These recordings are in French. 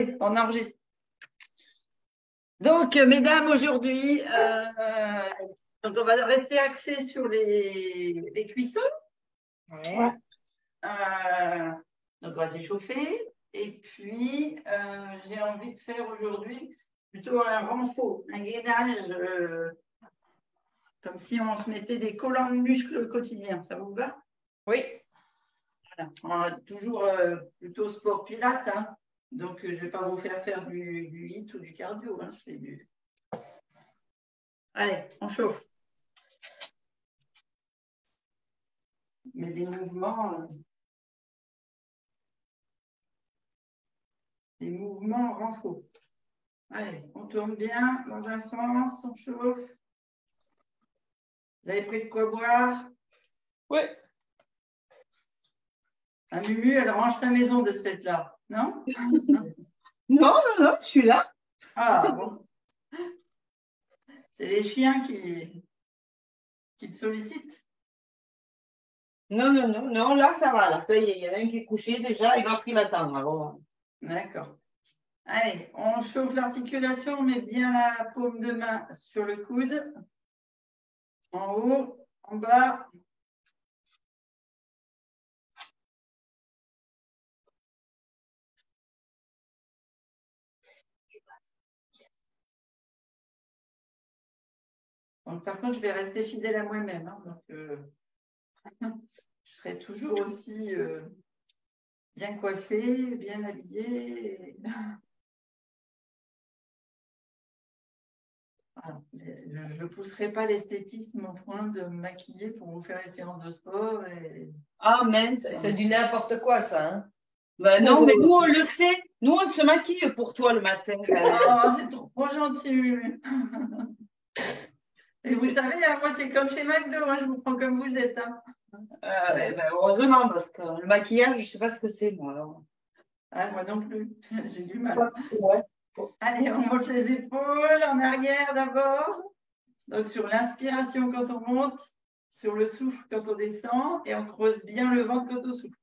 On enregistre. Donc, mesdames, aujourd'hui, donc on va rester axé sur les cuissons. Ouais. Donc, on va s'échauffer. Et puis, j'ai envie de faire aujourd'hui plutôt un renfort, un gainage, comme si on se mettait des collants de muscles quotidiens. Ça vous va? Oui. Voilà. On a toujours plutôt sport pilate, hein. Donc, je ne vais pas vous faire du HIIT ou du cardio. Hein. C'est du... Allez, on chauffe. Mais des mouvements renfort. Allez, on tourne bien dans un sens, on chauffe. Vous avez pris de quoi boire? Oui. Un Mumu, elle range sa maison de ce fait-là, non? Non, je suis là. Ah bon. C'est les chiens qui te sollicitent? Non, là, ça va. Là, ça y est, il y en a un qui est couché déjà et l'autre, il attend. Alors... D'accord. Allez, on chauffe l'articulation, on met bien la paume de main sur le coude. En haut, en bas. Donc, par contre, je vais rester fidèle à moi-même. Hein, donc, je serai toujours aussi bien coiffée, bien habillée. Je ne pousserai pas l'esthétisme au point de me maquiller pour vous faire les séances de sport. Ah, mince. C'est du n'importe quoi, ça. Hein. Ben non, mais nous, on le fait. Nous, on se maquille pour toi le matin. Oh, c'est trop gentil. Et vous savez, hein, moi, c'est comme chez McDo. Hein, je vous prends comme vous êtes. Hein. Ben, heureusement, parce que le maquillage, je ne sais pas ce que c'est, moi. Alors. Ah, moi non plus. J'ai du mal. Ouais. Allez, on monte les épaules en arrière d'abord. Donc, sur l'inspiration quand on monte, sur le souffle quand on descend, et on creuse bien le ventre quand on souffle.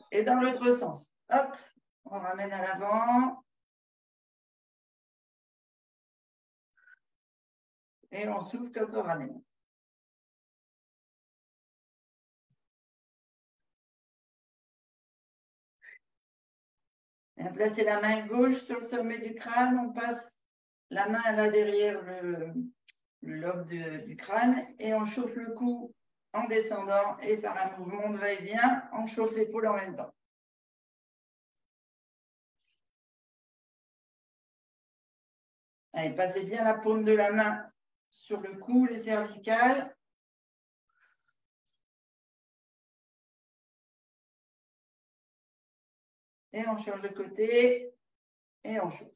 Et dans l'autre sens. Hop, on ramène à l'avant. Et on souffle quand on ramène. Et on place la main gauche sur le sommet du crâne. On passe la main là derrière le lobe du crâne. Et on chauffe le cou en descendant. Et par un mouvement de va-et-vient, on chauffe l'épaule en même temps. Allez, passez bien la paume de la main sur le cou, les cervicales. Et on change de côté et on chauffe.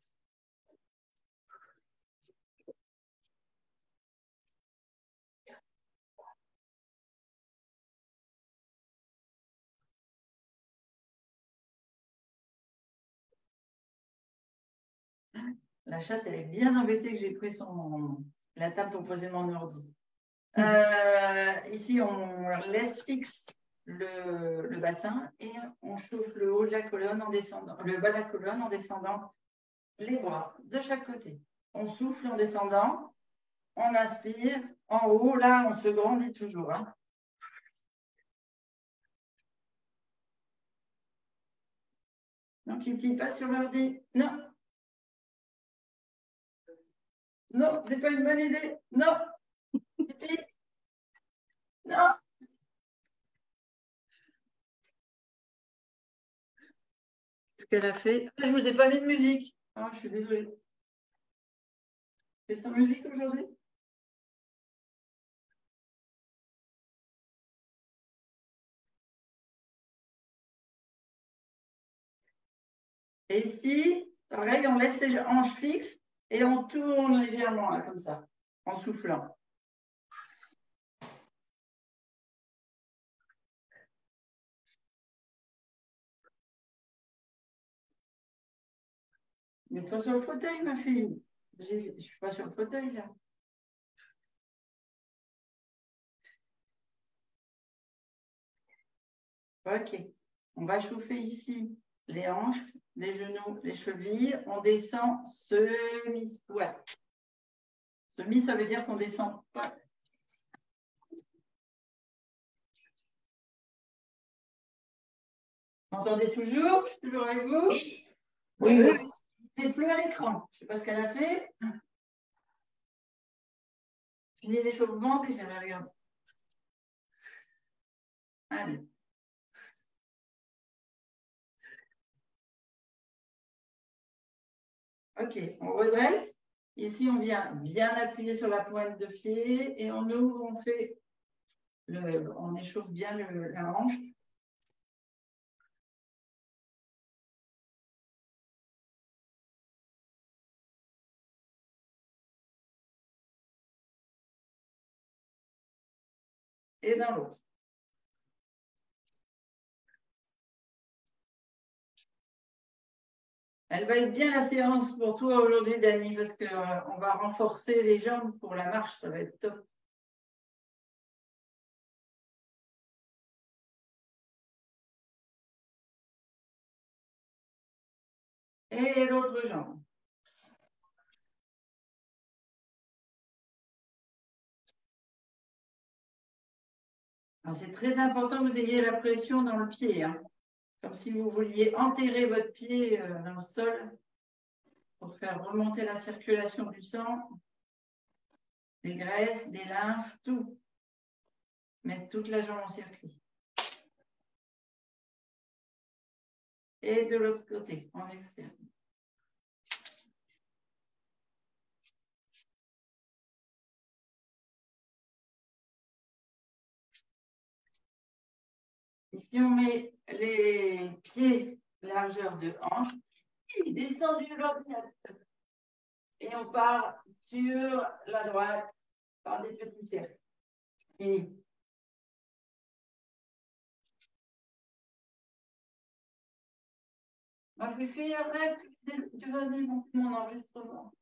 La chatte, elle est bien embêtée que j'ai pris la table pour poser mon ordi. Ici, on laisse fixe le bassin et on chauffe le haut de la colonne en descendant, le bas de la colonne en descendant les bras de chaque côté. On souffle en descendant, on inspire, en haut, là, on se grandit toujours. Hein. Donc, Kitty, pas sur l'ordi. Non. Non, c'est pas une bonne idée. Non. Kitty. Non. Ce qu'elle a fait. Ah, je ne vous ai pas mis de musique. Ah, je suis désolée. C'est sans musique aujourd'hui? Et ici, pareil, on laisse les hanches fixes et on tourne légèrement, là, comme ça, en soufflant. Mets-toi sur le fauteuil, ma fille. Je ne suis pas sur le fauteuil, là. Ok. On va chauffer ici les hanches, les genoux, les chevilles. On descend semi-squat. Semi, ça veut dire qu'on descend pas. Vous m'entendez toujours? Je suis toujours avec vous? Oui. Oui. C'est plus à l'écran. Je ne sais pas ce qu'elle a fait. Fini l'échauffement, puis j'avais regardé. Allez. Ok, on redresse. Ici, on vient bien appuyer sur la pointe de pied et on ouvre, on échauffe bien la hanche. Et dans l'autre. Elle va être bien la séance pour toi aujourd'hui, Dani, parce qu'on va renforcer les jambes pour la marche, ça va être top. Et l'autre jambe. C'est très important que vous ayez la pression dans le pied, hein. Comme si vous vouliez enterrer votre pied dans le sol pour faire remonter la circulation du sang, des graisses, des lymphes, tout. Mettre toute la jambe en circuit. Et de l'autre côté, en externe. Ici, on met les pieds largeur de hanche. Et descendu l'ordinateur. Et on part sur la droite par des petits cercles. Et ma fille, arrête, tu vas démonter mon enregistrement.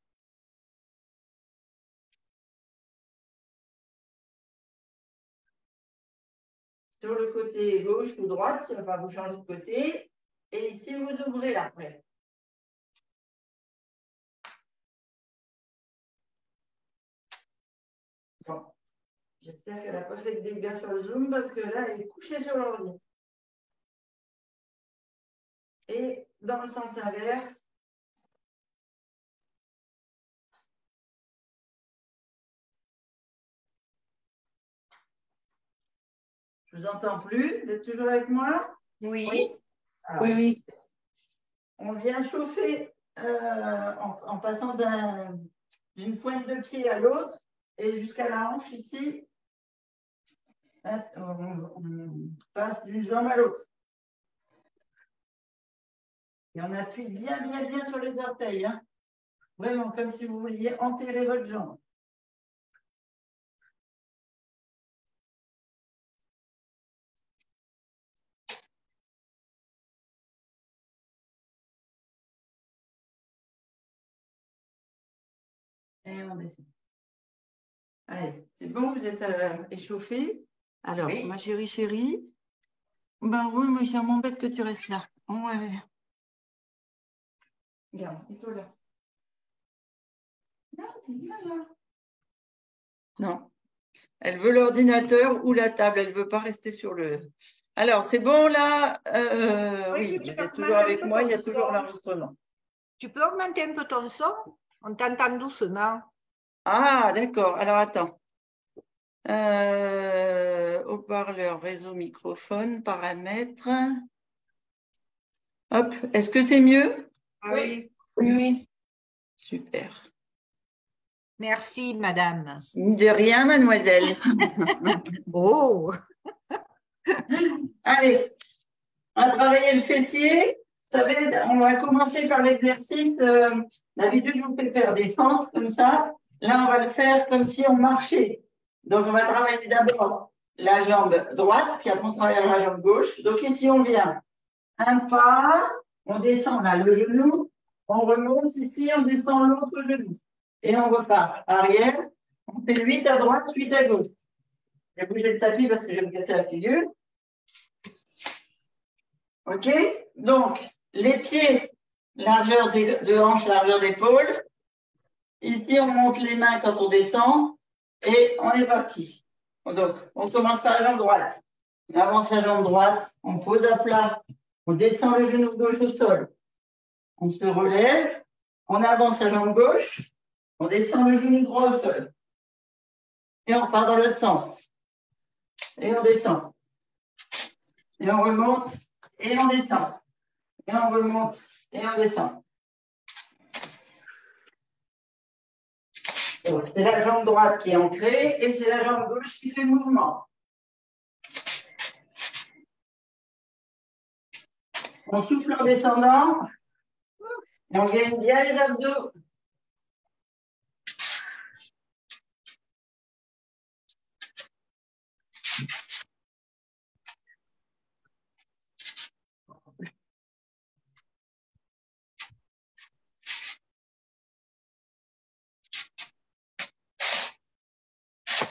Sur le côté gauche ou droite, ça va vous changer de côté. Et ici, vous ouvrez après. Bon. J'espère qu'elle n'a pas fait de dégâts sur le Zoom parce que là, elle est couchée sur l'ordi. Et dans le sens inverse, je ne vous entends plus. Vous êtes toujours avec moi? Oui. Alors, oui. On vient chauffer en passant d'une pointe de pied à l'autre et jusqu'à la hanche ici. On passe d'une jambe à l'autre. Et on appuie bien, bien, bien sur les orteils. Hein. Vraiment, comme si vous vouliez enterrer votre jambe. Et on descend. Allez, c'est bon, vous êtes échauffés. Alors, oui. Ma chérie, ben oui, mais ça m'embête que tu restes là. Ouais. Regarde, et toi là. Non, t'es bien là. Non. Elle veut l'ordinateur ou la table, elle ne veut pas rester sur le… Alors, c'est bon là oui, vous êtes toujours avec moi, il y a toujours l'enregistrement. Tu peux augmenter un peu ton son? On t'entend doucement. Ah, d'accord. Alors, attends. Haut-parleur, réseau, microphone, paramètres. Hop, est-ce que c'est mieux? Oui. Oui. Super. Merci, madame. De rien, mademoiselle. Oh. Allez, on va travailler le fessier. On va commencer par l'exercice. D'habitude, je vous fais faire des fentes comme ça. Là, on va le faire comme si on marchait. Donc, on va travailler d'abord la jambe droite, puis après, on travaille la jambe gauche. Donc, ici, on vient un pas, on descend là le genou, On remonte ici, on descend l'autre genou. Et on repart. Arrière, on fait 8 à droite, 8 à gauche. Je vais bouger le tapis parce que je vais me casser la figure. OK? Donc, les pieds, largeur de hanche, largeur d'épaule. Ici, on monte les mains quand on descend. Et on est parti. Donc, on commence par la jambe droite. On avance la jambe droite, on pose à plat, on descend le genou gauche au sol. On se relève, on avance la jambe gauche, on descend le genou droit au sol. Et on repart dans l'autre sens. Et on descend. Et on remonte, et on descend. Et on remonte, et on descend. C'est la jambe droite qui est ancrée et c'est la jambe gauche qui fait le mouvement. On souffle en descendant et on gagne bien les abdos.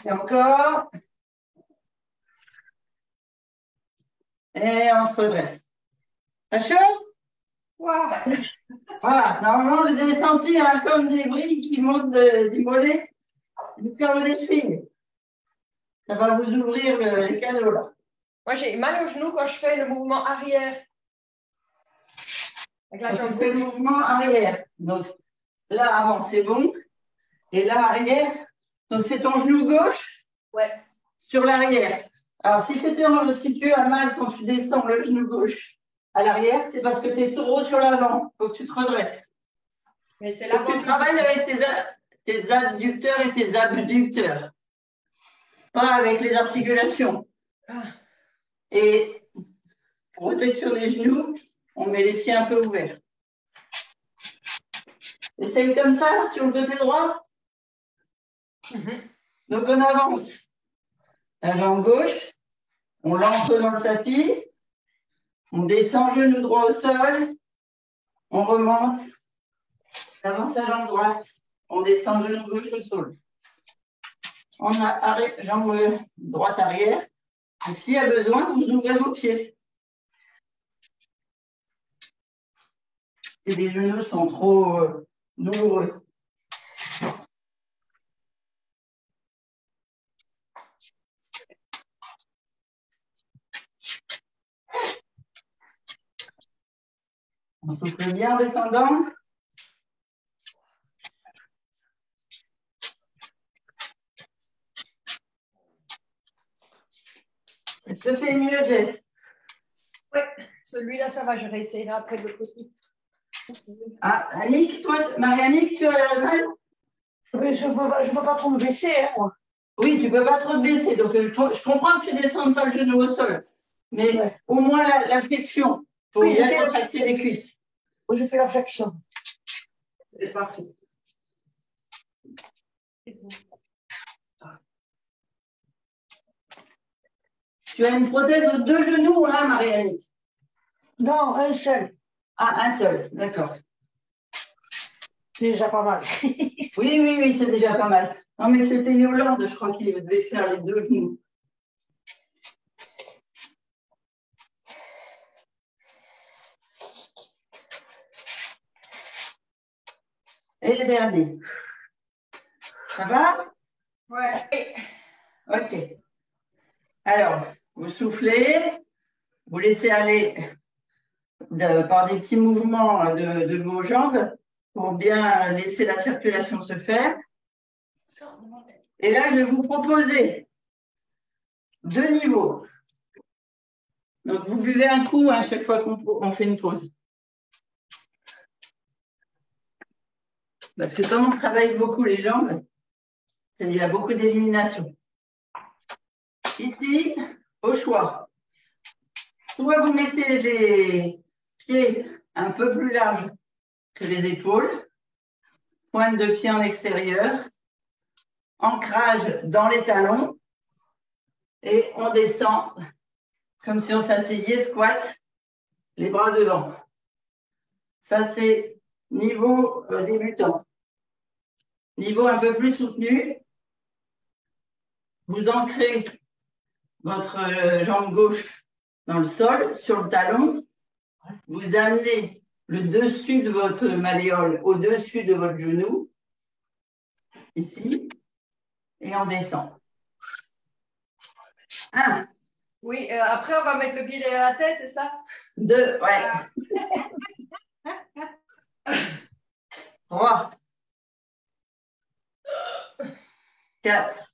Et encore. Et on se redresse. T'as chaud? Wow. Voilà, normalement, vous allez sentir comme des brilles qui montent du mollet jusqu'à des chevilles. Ça va vous ouvrir les canaux, là. Moi, j'ai mal au genou quand je fais le mouvement arrière. Avec la jambe On fait le gauche. mouvement arrière. Donc, là, avant, c'est bon. Et là, arrière. Donc, c'est ton genou gauche Ouais. sur l'arrière. Alors, si tu as mal quand tu descends le genou gauche à l'arrière, c'est parce que tu es trop sur l'avant. Il faut que tu te redresses. Mais c'est Faut que l'avant. tu travailles avec tes adducteurs et tes abducteurs. Pas avec les articulations. Ah. Et protection des genoux, on met les pieds un peu ouverts. Essaye comme ça, sur le côté droit. Donc, on avance. La jambe gauche, on l'ancre dans le tapis, on descend genou droit au sol, on remonte, on avance la jambe droite, on descend genou gauche au sol. On a jambe droite arrière. Donc, s'il y a besoin, vous ouvrez vos pieds. Si les genoux sont trop douloureux. On souffle bien en descendant. Est-ce que c'est mieux, Jess? Oui, celui-là, ça va, je réessayerai après de l'autre côté. Ah, Annick, toi, Marie-Annick, tu as mal? Mais je peux pas trop me baisser, hein, moi. Oui, tu ne peux pas trop te baisser. Donc, je comprends que tu ne descendes pas le genou au sol. Mais Ouais. au moins la flexion. Pour Oui, bien contracter les cuisses. Moi, je fais la flexion. C'est parfait. Tu as une prothèse de 2 genoux, hein, Marie-Annick? Non, un seul. Ah, un seul, d'accord. C'est déjà pas mal. Oui, c'est déjà pas mal. Non, mais c'était Yolande, je crois qu'il devait faire les 2 genoux. Et le dernier. Ça va? Ouais. Ok. Alors, vous soufflez, vous laissez aller par des petits mouvements de vos jambes pour bien laisser la circulation se faire. Et là, je vais vous proposer 2 niveaux. Donc, vous buvez un coup à chaque fois qu'on fait une pause. Parce que comme on travaille beaucoup les jambes, il y a beaucoup d'élimination. Ici, au choix. Soit vous mettez les pieds un peu plus larges que les épaules, pointe de pied en extérieur, ancrage dans les talons et on descend comme si on s'asseyait, squat, les bras devant. Ça, c'est niveau débutant. Niveau un peu plus soutenu, vous ancrez votre jambe gauche dans le sol, sur le talon. Vous amenez le dessus de votre malléole au-dessus de votre genou, ici, et on descend. 1. Oui, après, on va mettre le pied derrière la tête, c'est ça? 2, ouais. 3. 4.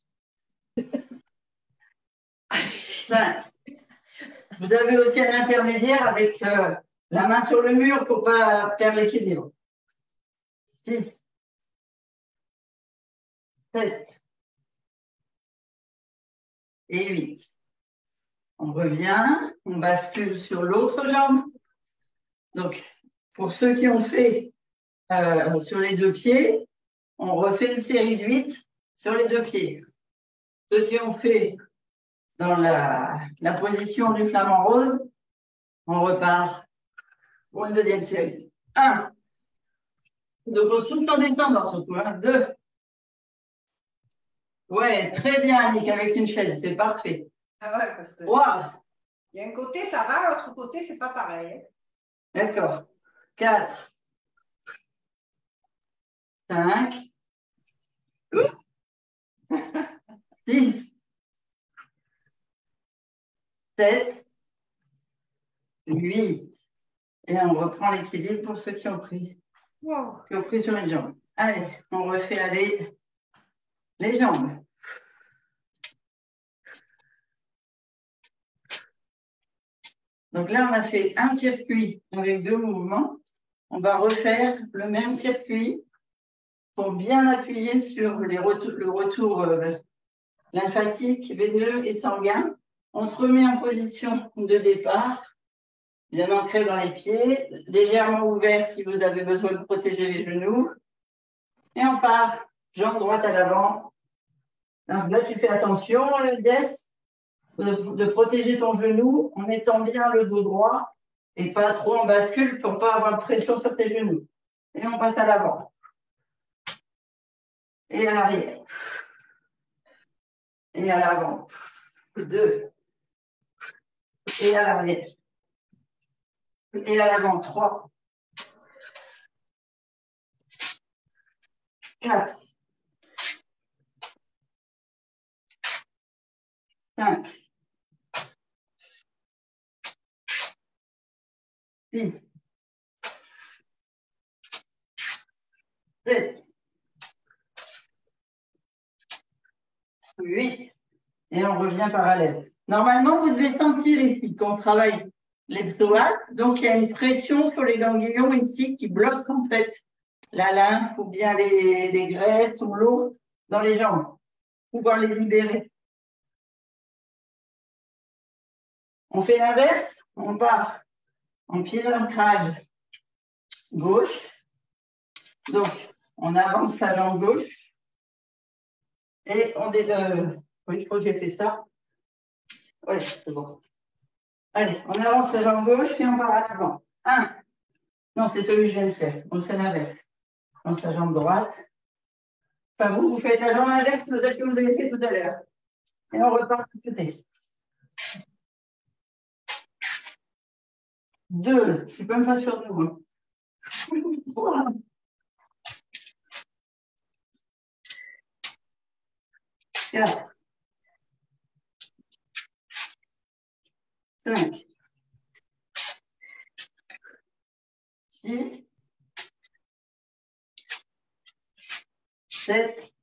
5. Vous avez aussi un intermédiaire avec la main sur le mur pour ne pas perdre l'équilibre. 6. 7. Et 8. On revient, on bascule sur l'autre jambe. Donc, pour ceux qui ont fait sur les deux pieds, on refait une série de 8 sur les deux pieds. Ceux qui ont fait dans la position du flamant rose, on repart pour une deuxième série. 1. Donc, on souffle en descendant surtout. 2. Ouais, très bien, Annick, avec une chaise, c'est parfait. Ah ouais, parce que 3. il y a un côté, ça va, l'autre côté, c'est pas pareil. D'accord. 4. 5. 6. 7. 8. Et on reprend l'équilibre pour ceux qui ont pris. Wow. Qui ont pris sur une jambe. Allez, on refait aller les jambes. Donc là, on a fait un circuit avec 2 mouvements. On va refaire le même circuit pour bien appuyer sur le retour lymphatique, veineux et sanguin. On se remet en position de départ, bien ancré dans les pieds, légèrement ouvert si vous avez besoin de protéger les genoux. Et on part, jambe droite à l'avant. Alors là, tu fais attention, Jess, de protéger ton genou en mettant bien le dos droit et pas trop en bascule pour ne pas avoir de pression sur tes genoux. Et on passe à l'avant. Et à l'arrière. Et à l'avant. 2. Et à l'arrière. Et à l'avant. 3. 4. 5. 6. 7. 8. Et on revient parallèle. Normalement, vous devez sentir ici qu'on travaille les psoas. Donc, il y a une pression sur les ganglions ici qui bloque en fait la lymphe ou bien les graisses ou l'eau dans les jambes. Pouvoir les libérer. On fait l'inverse. On part en pied d'ancrage gauche. Donc, on avance sa jambe gauche. Et on oui, je crois que j'ai fait ça. Oui, c'est bon. Allez, on avance la jambe gauche et on part à l'avant. 1. Non, c'est celui que je viens de faire. On fait l'inverse. On avance la jambe droite. Enfin, vous faites la jambe inverse de celle que vous avez fait tout à l'heure. Et on repart de côté. 2. Je ne suis même pas sûre de vous. 3. 4. 5. 6. 7.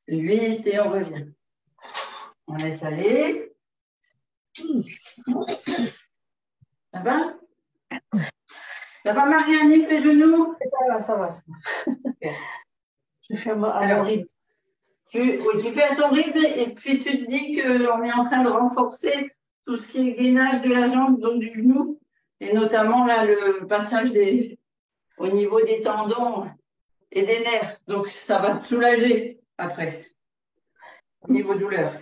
8 et on revient. On laisse aller. Ça va? Ça va, Marie-Annick, les genoux? Ça va, ça va. Okay. Je fais à mon rythme. Tu fais à ton rythme et puis tu te dis qu'on est en train de renforcer tout ce qui est gainage de la jambe, donc du genou, et notamment là, le passage au niveau des tendons et des nerfs. Donc, ça va te soulager après, au niveau douleur.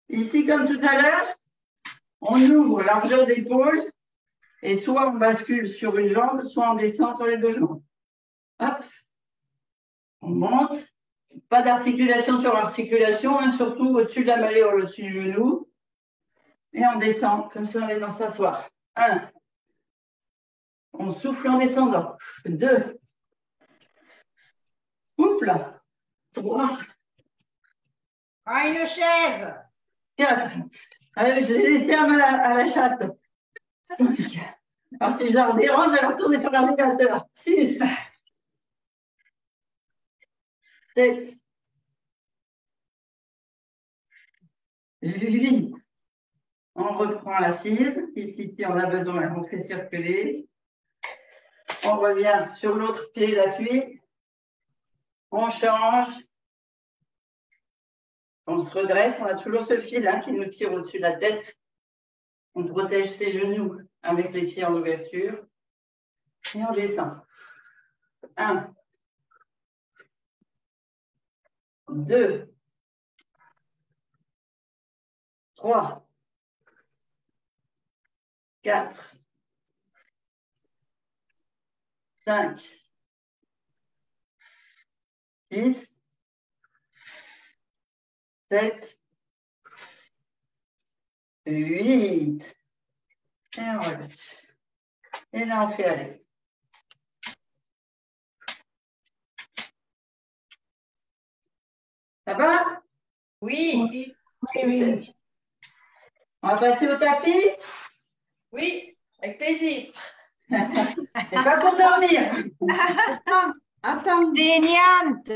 Ici, comme tout à l'heure, On ouvre largeur d'épaule et soit on bascule sur une jambe, soit on descend sur les deux jambes. Hop, on monte. Pas d'articulation sur l'articulation, hein, surtout au-dessus de la malléole, au-dessus du genou. Et on descend, comme si on est dans s'asseoir. 1. On souffle en descendant. 2. Oups là. 3. Ah, une chaise. 4. Allez, je l'ai laissé à la chatte. 5. Alors, si je la dérange, je vais la retourner sur l'ordinateur. 6. 7. 8. On reprend l'assise. Ici, si on a besoin, on fait circuler. On revient sur l'autre pied d'appui. On change. On se redresse. On a toujours ce fil qui nous tire au-dessus de la tête. On protège ses genoux avec les pieds en ouverture. Et on descend. 1. 2. 3. 4. 5. 6. 7. 8. Et on relâche. Et là, on fait aller. Ça va? Oui. Oui. On va passer au tapis? Oui, avec plaisir. Et pas pour dormir. Attends, Déniante.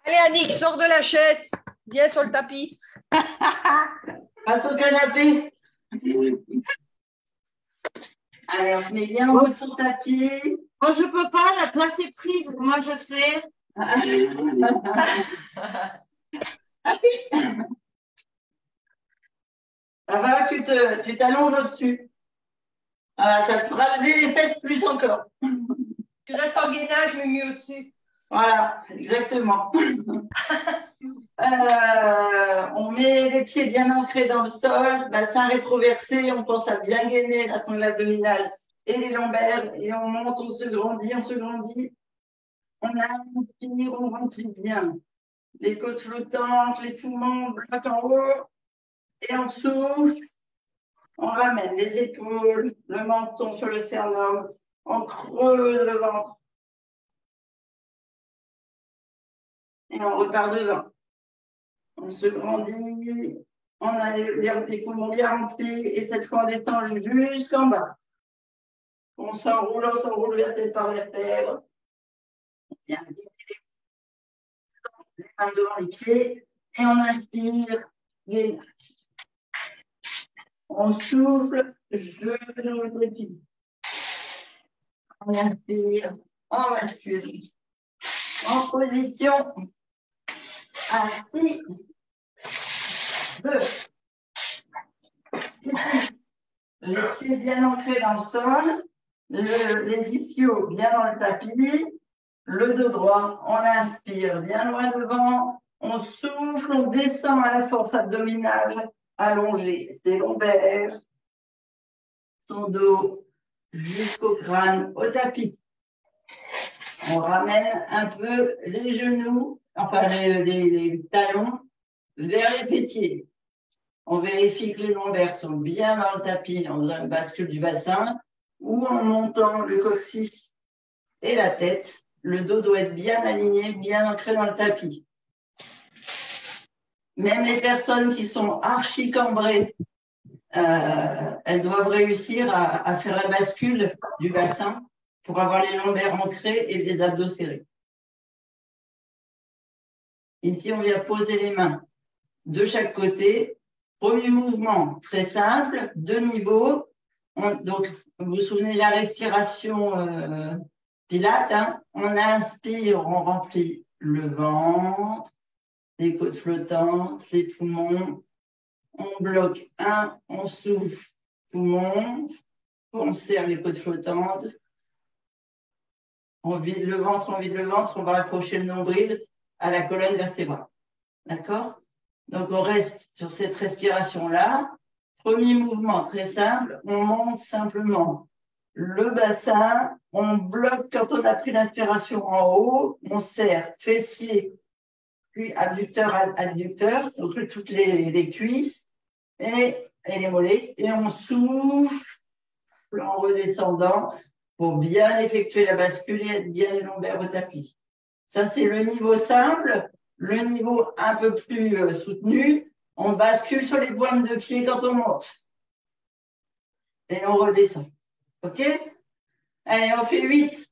Allez, Annick, sors de la chaise. Viens sur le tapis. Passe au canapé. Allez, on se met bien en haut de son tapis. Moi, je peux pas, la place est prise. Comment je fais? Ça va, tu t'allonges au-dessus. Voilà, ça te fera lever les fesses plus encore. Tu restes en gainage, mais mieux au-dessus. Voilà, exactement. On met les pieds bien ancrés dans le sol, bassin rétroversé, on pense à bien gainer la sangle abdominale et les lombaires, et on monte, on se grandit, on se grandit. On inspire, on rentre bien. Les côtes flottantes, les poumons bloquent en haut, et on souffle. On ramène les épaules, le menton sur le sternum, on creuse le ventre. Et on repart devant. On se grandit, on a les poumons bien remplis, et cette fois on descend jusqu'en bas. On s'enroule vertèbre par vertèbre. Bien les mains devant les pieds, et on inspire, gainage. On souffle, genou les pieds. On inspire, on bascule. En position, assis, 2. Ici, les pieds bien ancrés dans le sol, les ischios bien dans le tapis, le dos droit, on inspire bien loin devant, on souffle, on descend à la force abdominale, allongée, ses lombaires, son dos jusqu'au crâne, au tapis. On ramène un peu les genoux, enfin les talons vers les fessiers. On vérifie que les lombaires sont bien dans le tapis en faisant une bascule du bassin ou en montant le coccyx et la tête. Le dos doit être bien aligné, bien ancré dans le tapis. Même les personnes qui sont archi cambrées, elles doivent réussir à faire la bascule du bassin pour avoir les lombaires ancrés et les abdos serrés. Ici, on vient poser les mains de chaque côté. Premier mouvement, très simple, 2 niveaux. Donc, vous vous souvenez de la respiration Pilates, hein? On inspire, on remplit le ventre, les côtes flottantes, les poumons. On bloque 1, on souffle, poumons, on serre les côtes flottantes. On vide le ventre, on va accrocher le nombril à la colonne vertébrale. D'accord? Donc, on reste sur cette respiration-là. Premier mouvement très simple, on monte simplement le bassin, on bloque quand on a pris l'inspiration en haut, on serre fessier, puis abducteur, adducteur, donc toutes les cuisses et les mollets, et on souffle en redescendant pour bien effectuer la bascule et être bien les lombaires au tapis. Ça, c'est le niveau simple. Le niveau un peu plus soutenu, on bascule sur les pointes de pied quand on monte. Et on redescend. OK? Allez, on fait 8.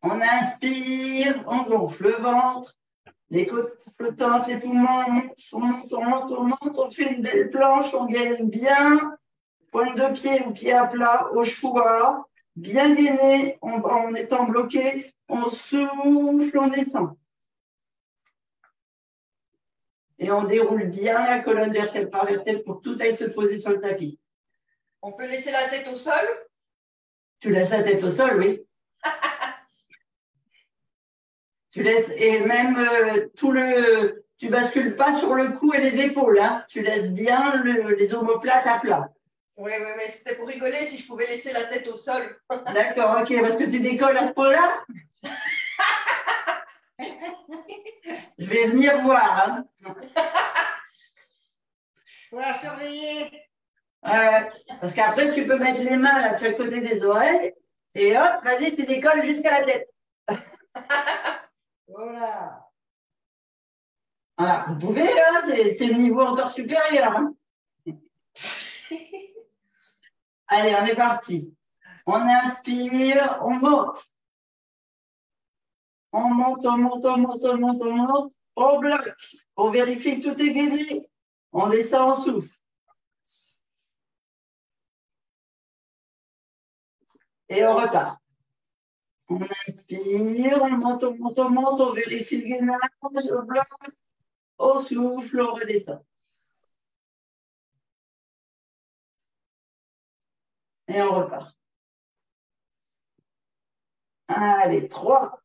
On inspire, on gonfle le ventre, les côtes flottantes, les poumons, on fait une belle planche, on gaine bien, pointe de pied ou pied à plat, au choix, bien gainé, en étant bloqué, on souffle, on descend. Et on déroule bien la colonne vertèbre par vertèbre pour que tout aille se poser sur le tapis. On peut laisser la tête au sol? Tu laisses la tête au sol, oui. Tu laisses, et même tu bascules pas sur le cou et les épaules, hein. Tu laisses bien les omoplates à plat. Oui, mais c'était pour rigoler si je pouvais laisser la tête au sol. D'accord, ok, parce que tu décolles à ce point-là. Je vais venir voir, hein. On va surveiller. Parce qu'après, tu peux mettre les mains là, de chaque côté des oreilles et hop, vas-y, tu décolles jusqu'à la tête. Voilà. Voilà, vous pouvez, hein, c'est le niveau encore supérieur. Hein. Allez, on est parti. On inspire, on monte. On monte, on monte, on monte, on monte, on monte. On bloque. On vérifie que tout est gainé. On descend, on souffle. Et on repart. On inspire, on monte, on monte, on monte, on vérifie le gainage, on bloque, on souffle, on redescend. Et on repart. Allez, 3.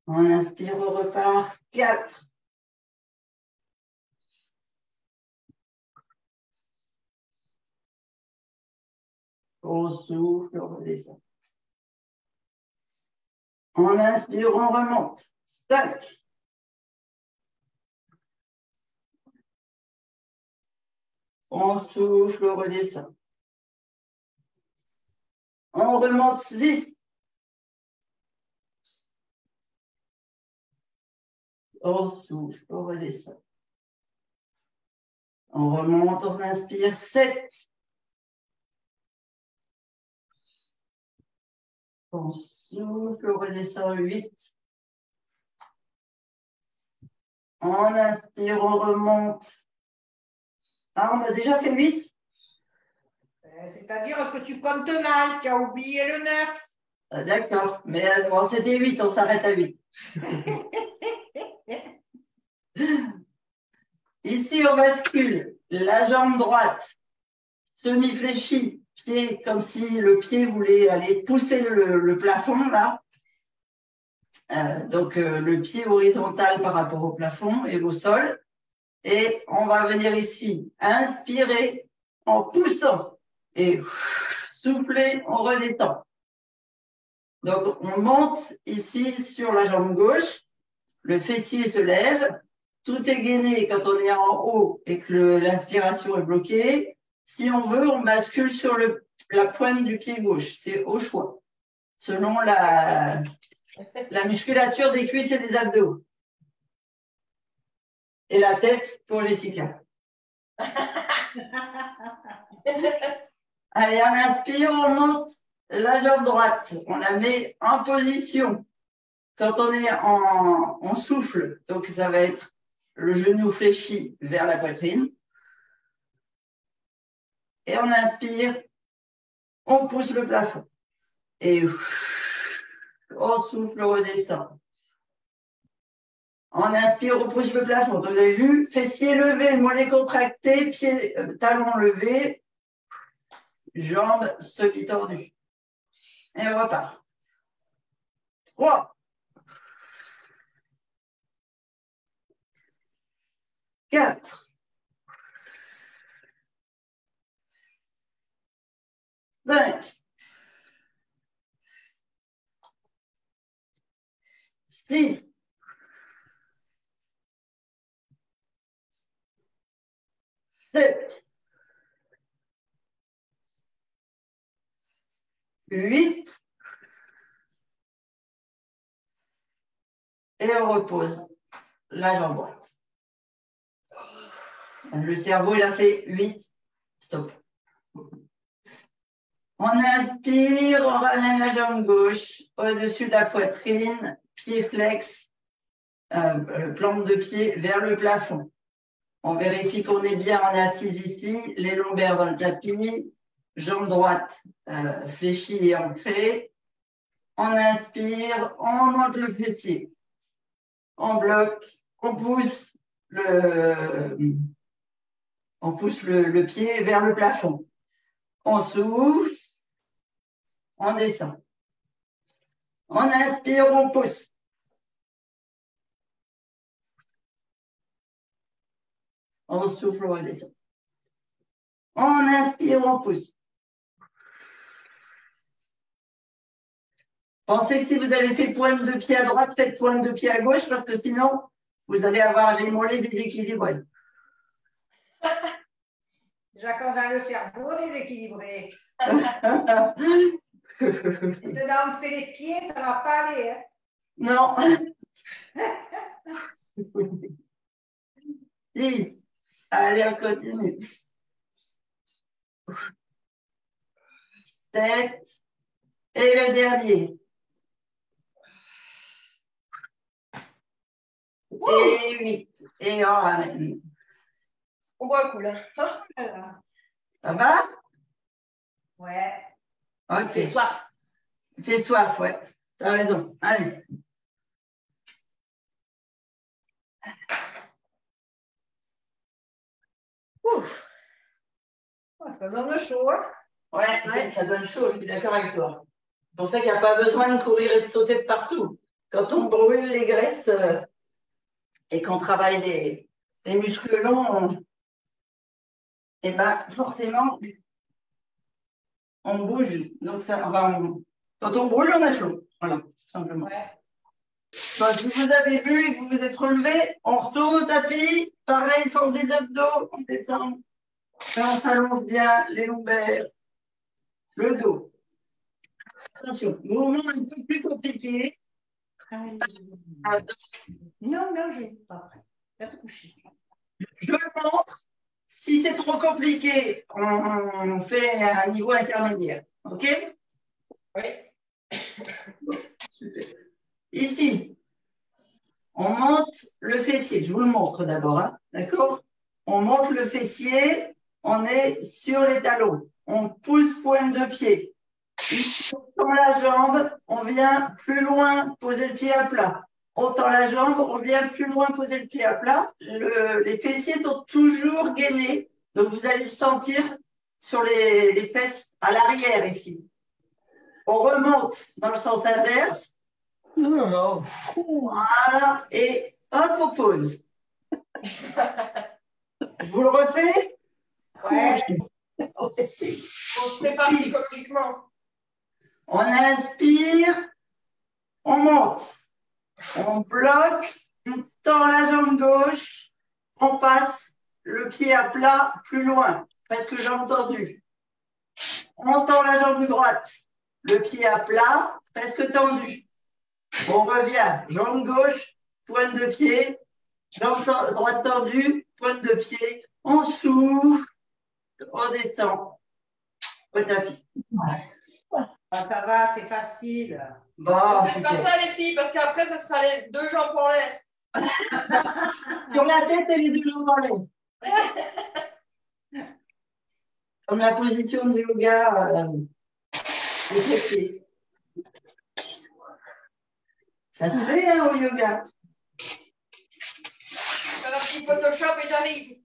On inspire, on repart. 4. On souffle, on redescend. On inspire, on remonte. 5. On souffle, on redescend. On remonte 6. On souffle, on redescend. On remonte, on inspire 7. On souffle, on redescend 8. On inspire, on remonte. Ah, on a déjà fait 8. C'est-à-dire que tu comptes mal, tu as oublié le 9. Ah, d'accord, mais bon, c'était 8, on s'arrête à 8. Ici, on bascule la jambe droite, semi-fléchie, pied comme si le pied voulait aller pousser le plafond là. Donc, le pied horizontal par rapport au plafond et au sol. Et on va venir ici, inspirer en poussant et souffler, on redescend. Donc, on monte ici sur la jambe gauche, le fessier se lève, tout est gainé quand on est en haut et que l'inspiration est bloquée. Si on veut, on bascule sur la pointe du pied gauche, c'est au choix, selon la musculature des cuisses et des abdos. Et la tête pour Jessica. Allez, on inspire, on monte la jambe droite. On la met en position. Quand on est on souffle, donc ça va être le genou fléchi vers la poitrine. Et on inspire, on pousse le plafond. Et on souffle, on redescend. On inspire, on pousse le plafond. Vous avez vu, fessiers levés, mollets contractés, pieds, talons levés, jambes semi-tordues. Et on repart. 3. 4. 5. 6. 7. 8. Et on repose la jambe droite. Le cerveau, il a fait 8. Stop. On inspire, on ramène la jambe gauche au-dessus de la poitrine, pied flex, plante de pied vers le plafond. On vérifie qu'on est bien en assise ici, les lombaires dans le tapis, jambe droite fléchie et ancrée. On inspire, on monte le fessier. On bloque, on pousse le pied vers le plafond. On souffle, on descend. On inspire, on pousse. On souffle, on redescend. On inspire, on pousse. Pensez que si vous avez fait pointe de pied à droite, faites pointe de pied à gauche, parce que sinon, vous allez avoir les mollets déséquilibrés. Jacques, dans le cerveau déséquilibré. Et dedans, on fait les pieds, ça ne va pas aller. Hein. Non. 10. Allez, on continue. 7. Et le dernier. Et 8. Et on ramène. On boit un coup, là. Oh là là. Ça va? Ouais. Ok. Fait soif. Fait soif, ouais. T'as raison. Allez. Ouf. Ça donne chaud, hein? Ouais, ça donne chaud, je suis d'accord avec toi. C'est pour ça qu'il n'y a pas besoin de courir et de sauter de partout. Quand on brûle les graisses et qu'on travaille les muscles longs, et ben forcément, on bouge. Donc ça, quand on brûle, on a chaud. Voilà, tout simplement. Ouais. Bon, si vous avez vu et que vous vous êtes relevé, on retourne au tapis. Pareil, force des abdos, on descend. Et on s'allonge bien les lombaires, le dos. Attention, mouvement un peu plus compliqué. Non, je ne suis pas prête. Va te coucher. Je le montre. Si c'est trop compliqué, on fait un niveau intermédiaire. OK? Oui. Bon, super. Ici, on monte le fessier. Je vous le montre d'abord. Hein? D'accord? On monte le fessier. On est sur les talons. On pousse pointe de pied. Ici, on tend la jambe. On vient plus loin poser le pied à plat. On tend la jambe, on vient plus loin poser le pied à plat. Les fessiers sont toujours gainés. Donc, vous allez le sentir sur les fesses à l'arrière ici. On remonte dans le sens inverse. Voilà. Et hop, on pose. Je vous le refais? Ouais. On se prépare psychologiquement. On inspire. On monte. On bloque. On tend la jambe gauche. On passe le pied à plat plus loin. Presque jambe tendue. On tend la jambe droite. Le pied à plat, presque tendu. On revient. Jambe gauche, pointe de pied. Jambe droite tendue, pointe de pied. On souffle. On descend au tapis. Ça va, c'est facile. Bon, ne faites pas ça les filles, parce qu'après, ça sera les deux jambes en l'air. Sur la tête et les deux jambes en l'air. Comme la position de yoga des pieds. Ça se fait hein, au yoga. si Photoshop et jamais.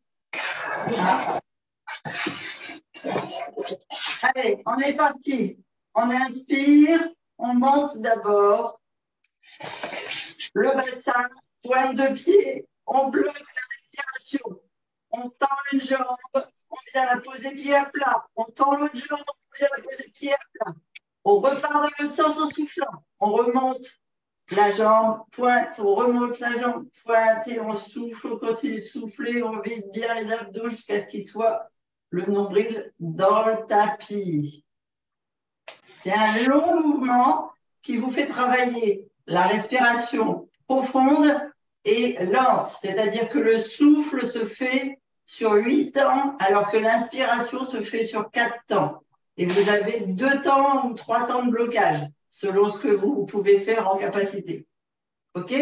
Allez, on est parti. On inspire, on monte d'abord le bassin, pointe de pied, on bloque la respiration. On tend une jambe, on vient la poser pied à plat. On tend l'autre jambe, on vient la poser pied à plat. On repart dans l'autre sens en soufflant. On remonte la jambe, pointe, on remonte la jambe, pointe et on souffle, on continue de souffler, on vide bien les abdos jusqu'à ce qu'il soit le nombril dans le tapis. C'est un long mouvement qui vous fait travailler la respiration profonde et lente, c'est-à-dire que le souffle se fait sur 8 temps alors que l'inspiration se fait sur 4 temps. Et vous avez 2 temps ou 3 temps de blocage selon ce que vous pouvez faire en capacité. OK?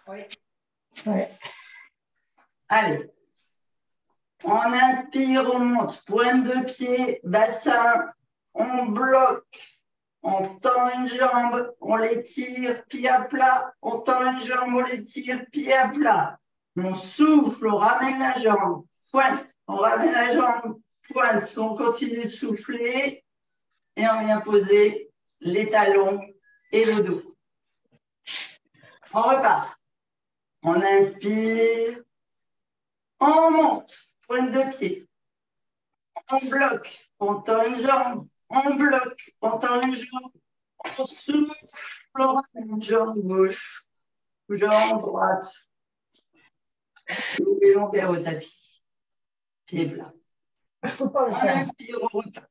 Oui. Allez. On inspire, on monte, pointe de pied, bassin, on bloque, on tend une jambe, on l'étire, pied à plat, on tend une jambe, on l'étire, pied à plat. On souffle, on ramène la jambe, pointe, on ramène la jambe, pointe, on continue de souffler et on vient poser les talons et le dos. On repart. On inspire, on monte, pointe de pied. On bloque, on tend une jambe, on bloque, on tend une jambe, on souffle, on ramène une jambe gauche, jambe droite. Et l'on au tapis. Pied plat. Je peux pas le On faire. inspire, on repart.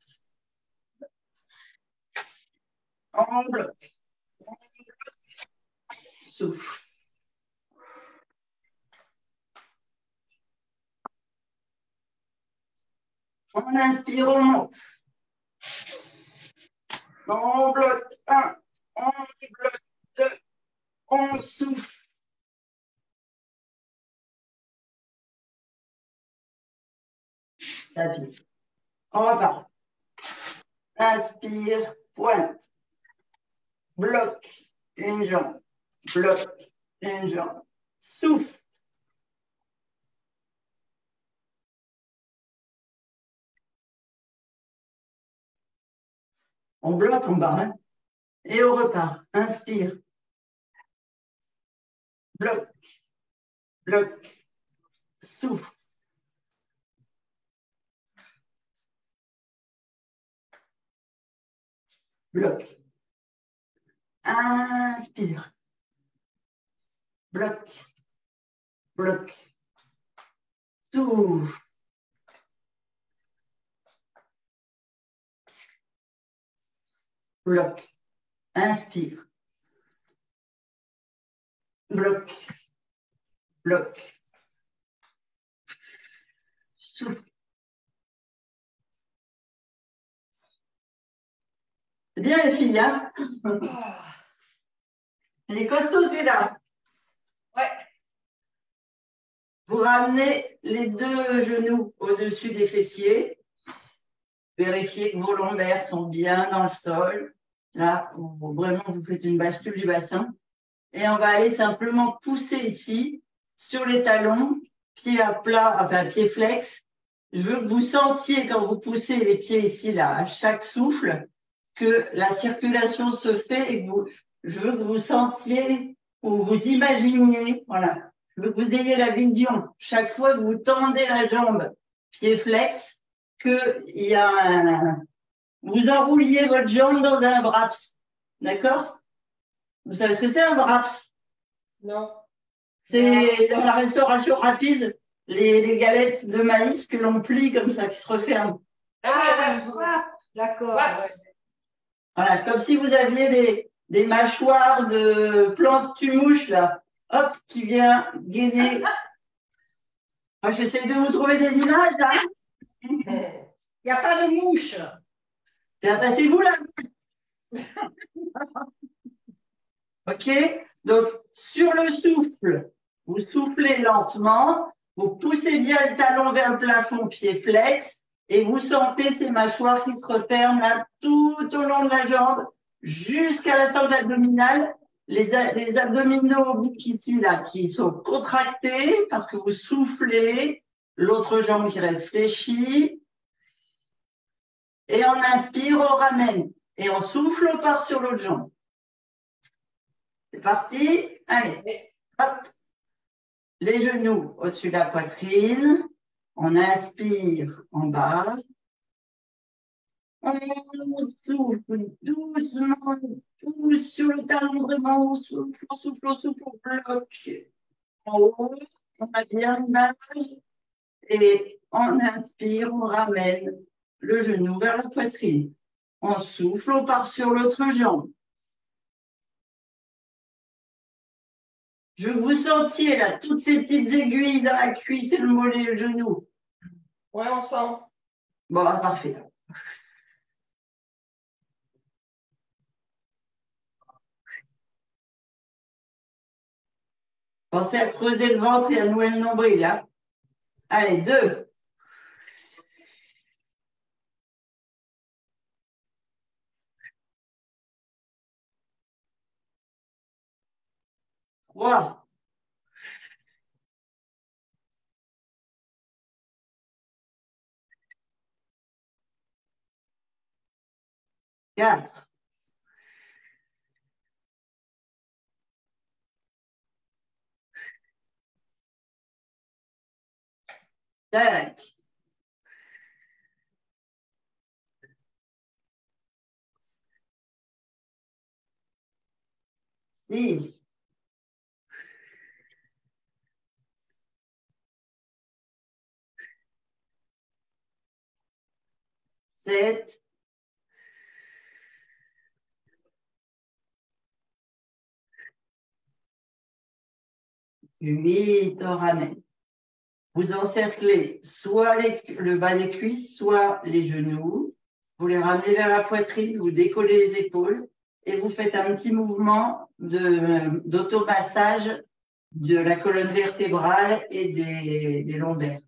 On bloque. On bloque. Souffle. On inspire, on monte. On bloque 1, on bloque 2, on souffle. Tapis. On repart. Inspire, pointe. Bloque une jambe. Bloque une jambe. Souffle. On bloque en bas. Hein? Et on repart. Inspire. Bloque. Bloque. Souffle. Bloque. Inspire. Bloque. Bloque. Souffle. Bloque. Inspire. Bloque. Bloque. Souffle. C'est bien les filles, hein? Il est costaud celui-là. Ouais. Vous ramenez les 2 genoux au-dessus des fessiers. Vérifiez que vos lombaires sont bien dans le sol. Là, vraiment, vous faites une bascule du bassin. Et on va aller simplement pousser ici, sur les talons, pied à plat, enfin pied flex. Je veux que vous sentiez, quand vous poussez les pieds ici, là, à chaque souffle, que la circulation se fait et que je veux que vous sentiez ou vous imaginiez, voilà. Je veux que vous ayez la vision, chaque fois que vous tendez la jambe, pied flex, vous enrouliez votre jambe dans un braps. D'accord? Vous savez ce que c'est un braps? Non. C'est dans la restauration rapide, les galettes de maïs que l'on plie comme ça, qui se referment. D'accord. Ouais. Voilà, comme si vous aviez des mâchoires de plantes tumouches, là, hop, qui vient gainer. Moi, j'essaie de vous trouver des images, là. Il n'y a pas de mouche. C'est vous, là. OK? Donc, sur le souffle, vous soufflez lentement, vous poussez bien le talon vers le plafond, pied flex, et vous sentez ces mâchoires qui se referment là tout au long de la jambe jusqu'à la sangle abdominale les abdominaux ici, là, qui sont contractés parce que vous soufflez, l'autre jambe qui reste fléchie. Et on inspire, on ramène. Et on souffle, on part sur l'autre jambe. C'est parti. Allez, hop. Les genoux au-dessus de la poitrine. On inspire en bas. On souffle doucement, pousse sur le talon vraiment, on souffle, on souffle, on souffle, on bloque. En haut, on a bien l'image. Et on inspire, on ramène le genou vers la poitrine. On souffle, on part sur l'autre jambe. Je veux que vous sentiez là, toutes ces petites aiguilles dans la cuisse et le mollet et le genou. Ouais, on sent. Bon, parfait. Pensez à creuser le ventre et à nouer le nombril, là. Allez, 2. 3. 4. 5. 6. 7. 8. On ramène. Vous encerclez soit le bas des cuisses, soit les genoux. Vous les ramenez vers la poitrine, vous décollez les épaules et vous faites un petit mouvement d'automassage de la colonne vertébrale et des lombaires.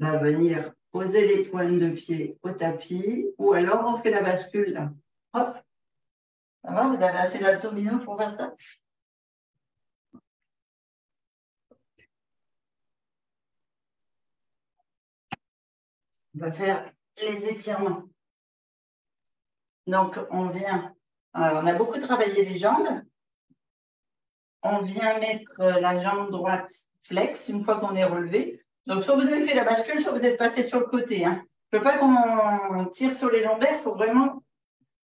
On va venir poser les pointes de pied au tapis ou alors on fait la bascule là. Hop. Ça va, vous avez assez d'abdominaux pour faire ça? On va faire les étirements. Donc, on a beaucoup travaillé les jambes. On vient mettre la jambe droite flex une fois qu'on est relevé. Donc, soit vous avez fait la bascule, soit vous êtes passé sur le côté. Hein. Je ne veux pas qu'on tire sur les lombaires. Il faut vraiment,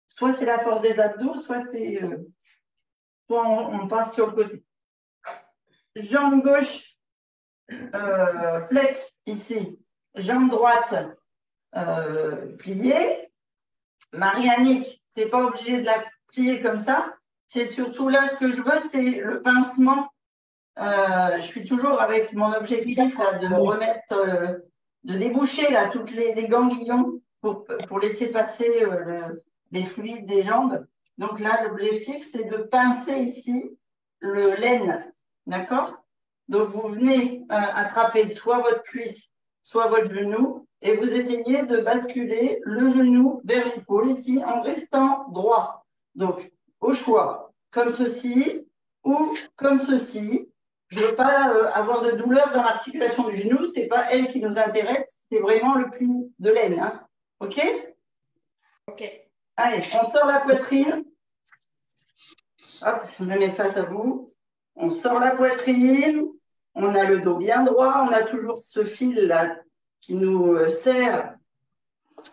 soit c'est la force des abdos, soit on passe sur le côté. Jambe gauche, flex ici. Jambe droite, pliée. Marianique, tu n'es pas obligé de la plier comme ça. C'est surtout là, ce que je veux, c'est le pincement. Je suis toujours avec mon objectif là, de remettre, de déboucher là toutes les ganglions pour laisser passer les fluides des jambes. Donc là, l'objectif, c'est de pincer ici le l'aine. D'accord? Donc vous venez attraper soit votre cuisse, soit votre genou, et vous essayez de basculer le genou vers l'épaule ici en restant droit. Donc, au choix, comme ceci ou comme ceci. Je ne veux pas avoir de douleur dans l'articulation du genou, ce n'est pas elle qui nous intéresse, c'est vraiment le pli de l'aine. Hein. OK? OK. Allez, on sort la poitrine. Hop, je me mets face à vous. On sort la poitrine. On a le dos bien droit. On a toujours ce fil là qui nous serre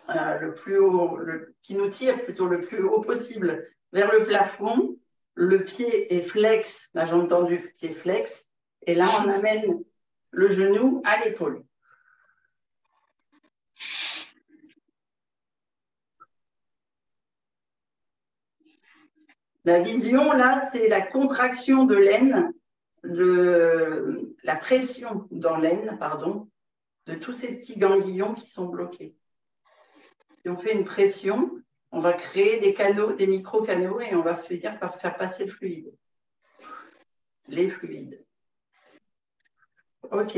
le plus haut, qui nous tire plutôt le plus haut possible vers le plafond. Le pied est flex, la jambe tendue qui est flex. Et là, on amène le genou à l'épaule. La vision, là, c'est la contraction de l'aine, la pression dans l'aine, pardon, de tous ces petits ganglions qui sont bloqués. Si on fait une pression, on va créer des canaux, des micro-canaux et on va finir par faire passer le fluide. Les fluides. OK.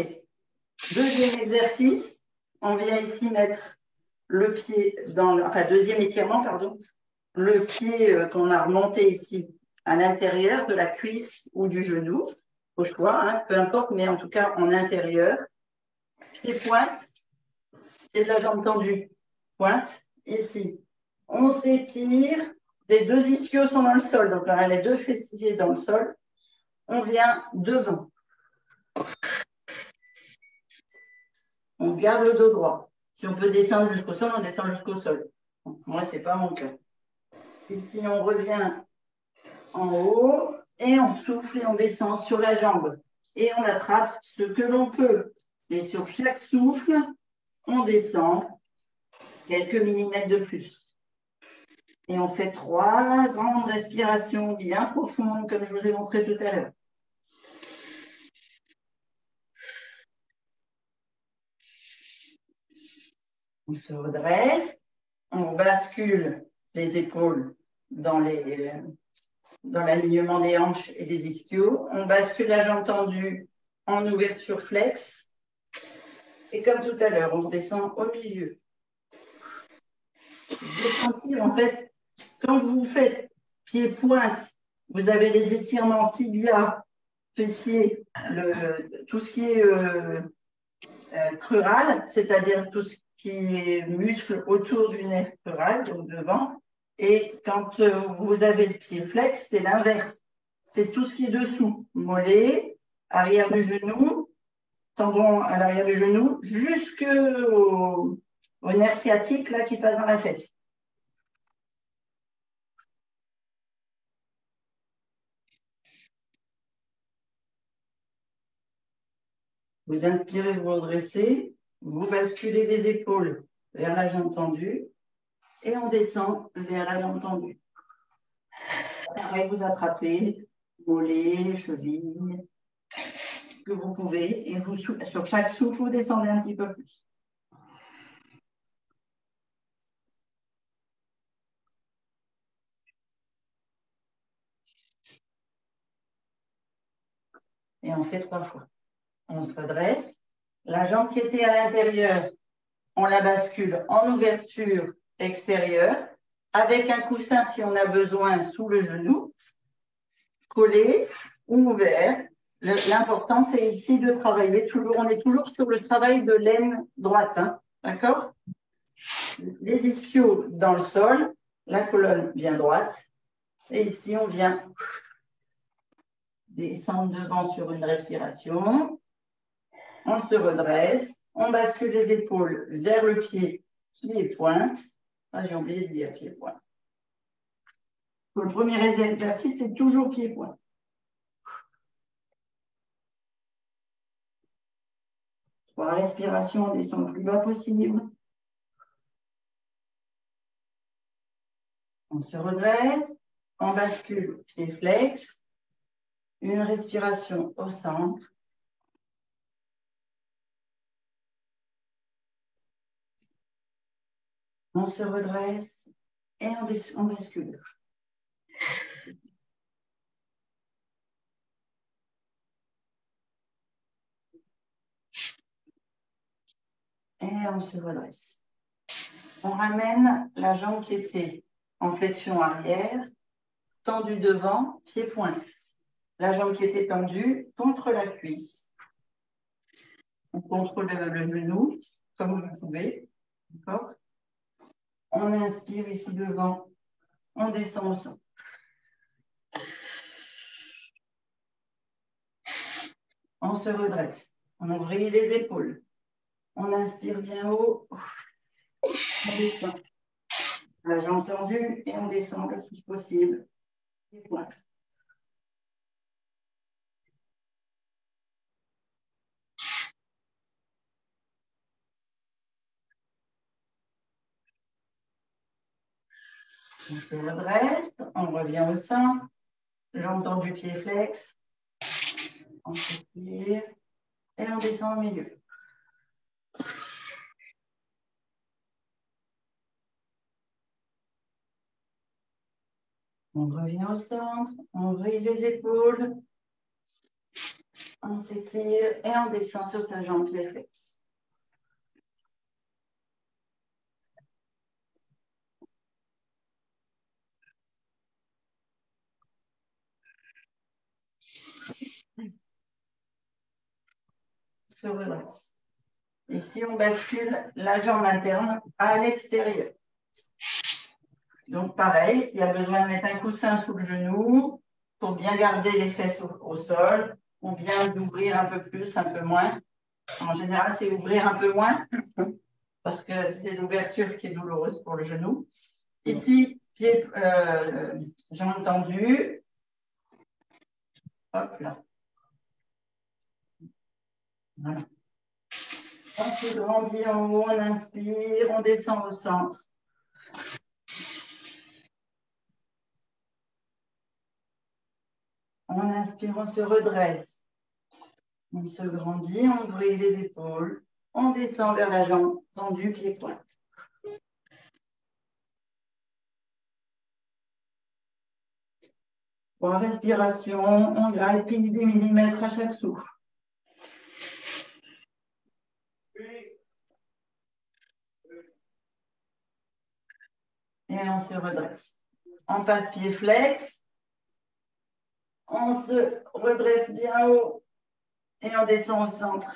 Deuxième exercice, on vient ici mettre le pied dans le, enfin deuxième étirement, pardon, le pied qu'on a remonté ici à l'intérieur de la cuisse ou du genou, au choix, hein, peu importe, mais en tout cas en intérieur. Pied pointe, pied de la jambe tendue, pointe, ici. On s'étire, les deux ischios sont dans le sol, donc on a les deux fessiers dans le sol. On vient devant. On garde le dos droit. Si on peut descendre jusqu'au sol, on descend jusqu'au sol. Moi, ce n'est pas mon cas. Ici, on revient en haut et on souffle et on descend sur la jambe. Et on attrape ce que l'on peut. Et sur chaque souffle, on descend quelques millimètres de plus. Et on fait 3 grandes respirations bien profondes, comme je vous ai montré tout à l'heure. On se redresse, on bascule les épaules dans l'alignement des hanches et des ischios. On bascule la jambe tendue en ouverture flex. Et comme tout à l'heure, on redescend au milieu. Vous pouvez sentir, en fait, quand vous faites pied-pointe, vous avez les étirements tibia, fessiers, tout ce qui est crural, c'est-à-dire tout ce qui est muscle autour du nerf crural, donc devant. Et quand vous avez le pied flex, c'est l'inverse. C'est tout ce qui est dessous. Mollet, arrière du genou, tendon à l'arrière du genou, jusqu'au nerf sciatique là, qui passe dans la fesse. Vous inspirez, vous redressez, vous basculez les épaules vers la jambe tendue et on descend vers la jambe tendue. Pareil, vous attrapez mollet, cheville, que vous pouvez, et vous, sur chaque souffle, vous descendez un petit peu plus. Et on fait 3 fois. On se redresse. La jambe qui était à l'intérieur, on la bascule en ouverture extérieure, avec un coussin si on a besoin sous le genou, collé ou ouvert. L'important, c'est ici de travailler toujours. On est toujours sur le travail de l'aine droite, hein, d'accord? Les ischios dans le sol, la colonne bien droite, et ici on vient descendre devant sur une respiration. On se redresse, on bascule les épaules vers le pied qui est pointe. Ah, j'ai oublié de dire pied pointe. Le premier exercice, c'est toujours pied pointe. Pour la respiration, on descend le plus bas possible. On se redresse, on bascule pied flex, une respiration au centre. On se redresse et on bascule. Et on se redresse. On ramène la jambe qui était en flexion arrière, tendue devant, pied pointe. La jambe qui était tendue contre la cuisse. On contrôle le genou, comme vous pouvez. D'accord ? On inspire ici devant, on descend au centre. On se redresse, on ouvre les épaules. On inspire bien haut, on descend. La jambe tendue et on descend le plus possible. Pied pointe. On se redresse, on revient au centre, jambe tendue, pied flex, on s'étire et on descend au milieu. On revient au centre, on vrille les épaules, On s'étire et on descend sur sa jambe pied flex. Se redresse. Ici, on bascule la jambe interne à l'extérieur. Donc, pareil, il y a besoin de mettre un coussin sous le genou pour bien garder les fesses au sol, ou bien d'ouvrir un peu plus, un peu moins. En général, c'est ouvrir un peu moins parce que c'est l'ouverture qui est douloureuse pour le genou. Ici, pied, jambes tendues. Hop là. Voilà. On se grandit en haut, on inspire, on descend au centre. On inspire, on se redresse. On se grandit, on brille les épaules. On descend vers la jambe tendue, pied pointe. Pour la respiration, on grappille des millimètres à chaque souffle. Et on se redresse. On passe pied flex. On se redresse bien haut et on descend au centre.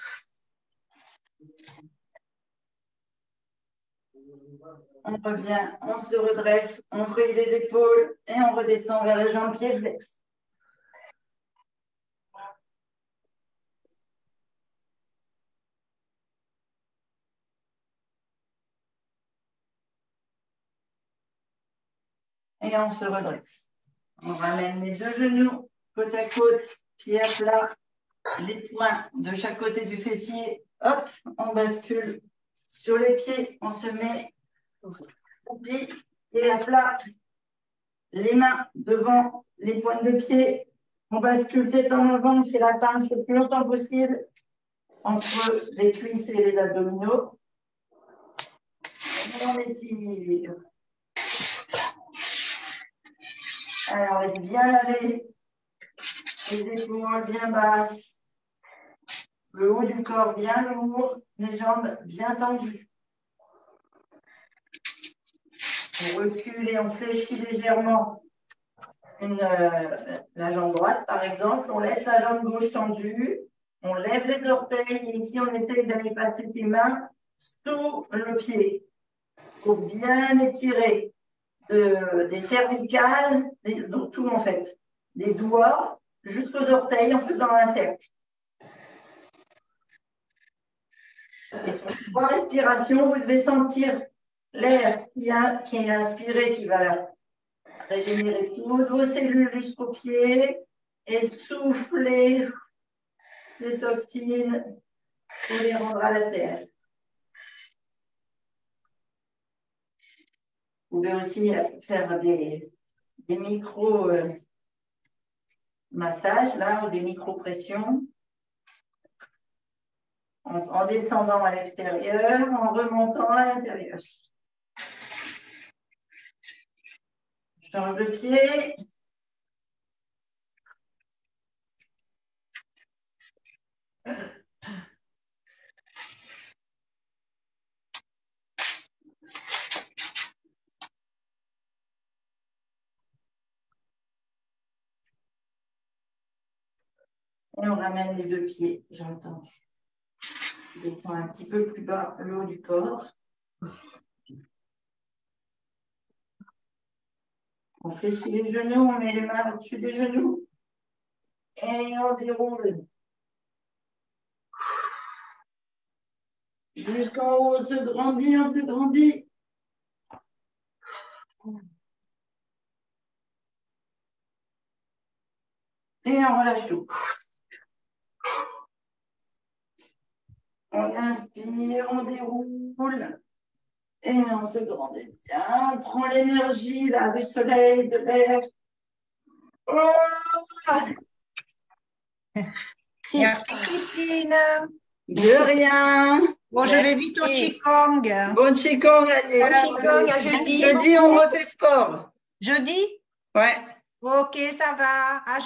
On revient, on se redresse, on brille les épaules et on redescend vers les jambes pied flex. Et on se redresse. On ramène les deux genoux côte à côte, pieds à plat, les poings de chaque côté du fessier. Hop, on bascule sur les pieds, on se met au pied et à plat. Les mains devant les pointes de pied. On bascule tête en avant, on fait la pince le plus longtemps possible entre les cuisses et les abdominaux. Et on étire. Alors, laisse bien aller les épaules bien basses, le haut du corps bien lourd, les jambes bien tendues. On recule et on fléchit légèrement la jambe droite, par exemple. On laisse la jambe gauche tendue. On lève les orteils. Et ici, on essaye d'aller passer ses mains sous le pied pour bien étirer des cervicales, donc tout en fait, des doigts jusqu'aux orteils en faisant un cercle. Et sur 3 respirations, vous devez sentir l'air qui est inspiré, qui va régénérer toutes vos cellules jusqu'aux pieds et souffler les toxines pour les rendre à la terre. Vous pouvez aussi faire des micro-massages, là, ou des micro-pressions, en descendant à l'extérieur, en remontant à l'intérieur. Je change de pied. Et on ramène les 2 pieds, j'entends. Descend un petit peu plus bas le haut du corps. On fléchit les genoux, on met les mains au-dessus des genoux. Et on déroule. Jusqu'en haut, on se grandit, on se grandit. Et on relâche tout. On inspire, on déroule. Et on se grandit bien. On prend l'énergie là, du soleil, de l'air. Oh, Merci Christine. de rien. Bon, je vais vite au Qigong. Bon Qigong, allez. Bon Qigong, à jeudi. Jeudi, on refait sport. Jeudi? Ouais. Ok, ça va. À